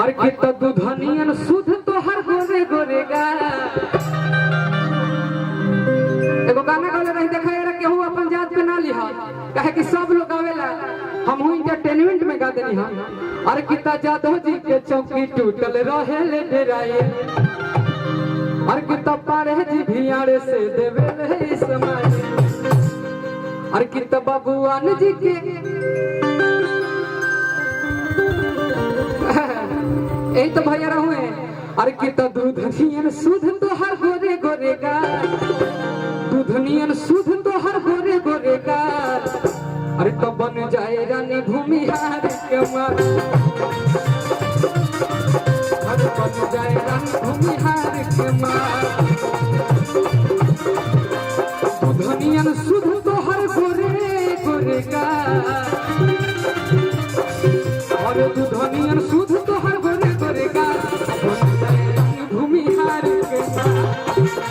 और कि तो दुधनियन सुध तो हर गोरे गोरे गा एगो गाना गावे रही देखा यार केहू अपन जात पे ना लिहा कहे कि सब लोग गावेला हम हूं एंटरटेनमेंट में गा देनी हां और किता जादव जी के चौकी टूटल रहे ले डराए और किता पारे जी भियाड़े से देवे रहे समय और किता बाबूआन जी के यही तो भैया हुए अरे किता दूधनियन सुध तो हर गोरे गोरे का दूधनियन सुध तो हर गोरे गोरे का अरे तो बन जाए रानी भूमिहार के मार अरे बन जाए रानी भूमिहार के मार दूधनियन सुध तो हर गोरे गोरे का और दूधनियन सुध तो हर गोरे गोरे का बन जाए रानी भूमिहार के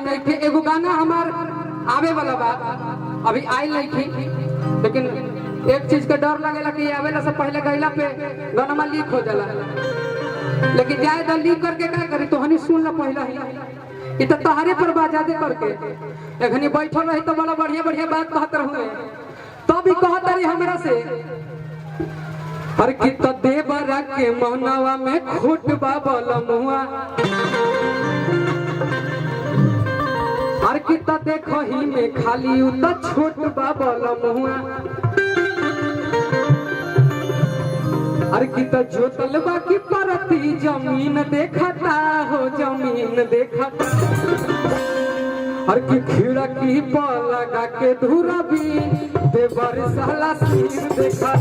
मार आवे वाला बात अभी आई नहीं थी लेकिन एक चीज का डर लगेला कि आवेला से पहले गईला पे गाना लीक हो जाला लेकिन जाए द लीक करके क्या करी तो हनी सुन ला पहला ही तो तहारे पर बाजादे करके एखनी बैठल रही तो बड़ा बढ़िया बढ़िया बात कहत रहुए तो भी कहत रही हमरा से पर कि तो देवरा के मोहनावा में खोट बाबल मुआ और किता देखो ही में खाली उता छोट बाबल मुआ और किता जोतल बाकी परती जमीन देखता हो जमीन देखता और की खीड़ा की पर लगा के धुरा भी देवर साला सीन देखता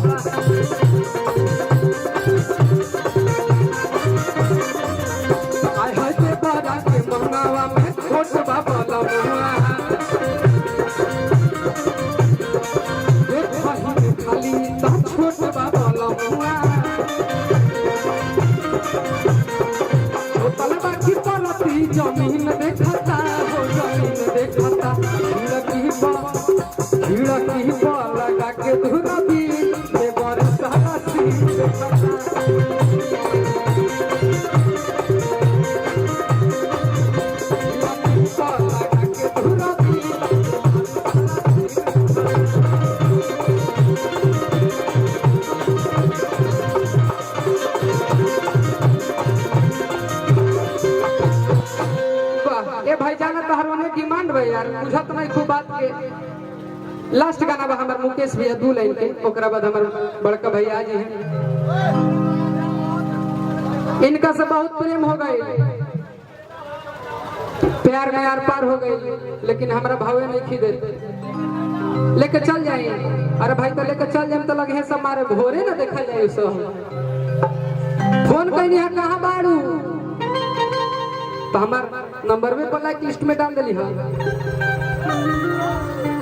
आय हाय देवरा के मंगावा में छोट बाबल मुआ देखो ही में खाली उता छोट बाबल मुआ जमीन देखता हो जमीन देखता भीड़ की लगा के धुरा भी देवर साला सीन भाई जाना तहरोने डिमांड भाई यार बुझत नहीं खूब बात के लास्ट गाना बा हमर मुकेश भैया दू लाइन के ओकरा बाद हमर बड़का भैया जी हैं इनका से बहुत प्रेम हो गई प्यार में यार पार हो गई लेकिन हमरा भावे नहीं खी देते लेके चल जाए अरे भाई तो लेके चल जाए तो लगे सब मारे भोरे ना देखा जाए सब फोन कहीं है कहाँ बाड़ू तो हमार नंबर में ब्लैक लिस्ट में डाल दिली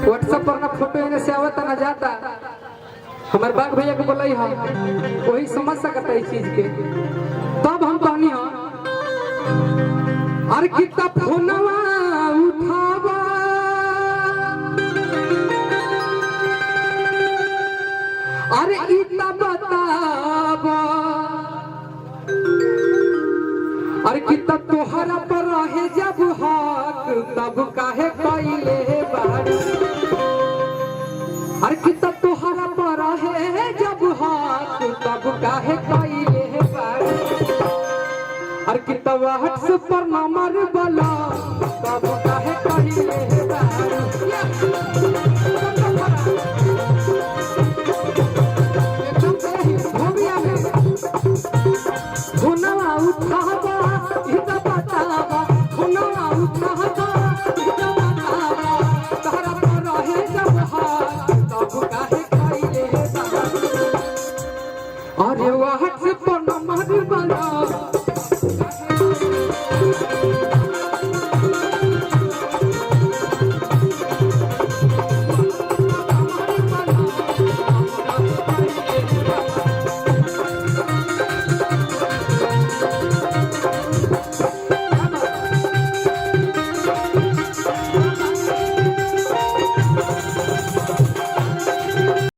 व्हाट्सएप पर ना फोटो इन्हें से आवता ना जाता हमारे बाग भैया को बोलाई हा वही समझ सकता है चीज के तब हम कहनी हा अरे कितना फोनवा उठावा अरे इतना बतावा अरे कितना तोहरा पर रहे जब हाथ तब काहे कइले बाड़ी अरे कितना तोहरा पर रहे जब हाथ तब काहे कइले बाड़ी अरे कितना व्हाट्सएप पर नंबर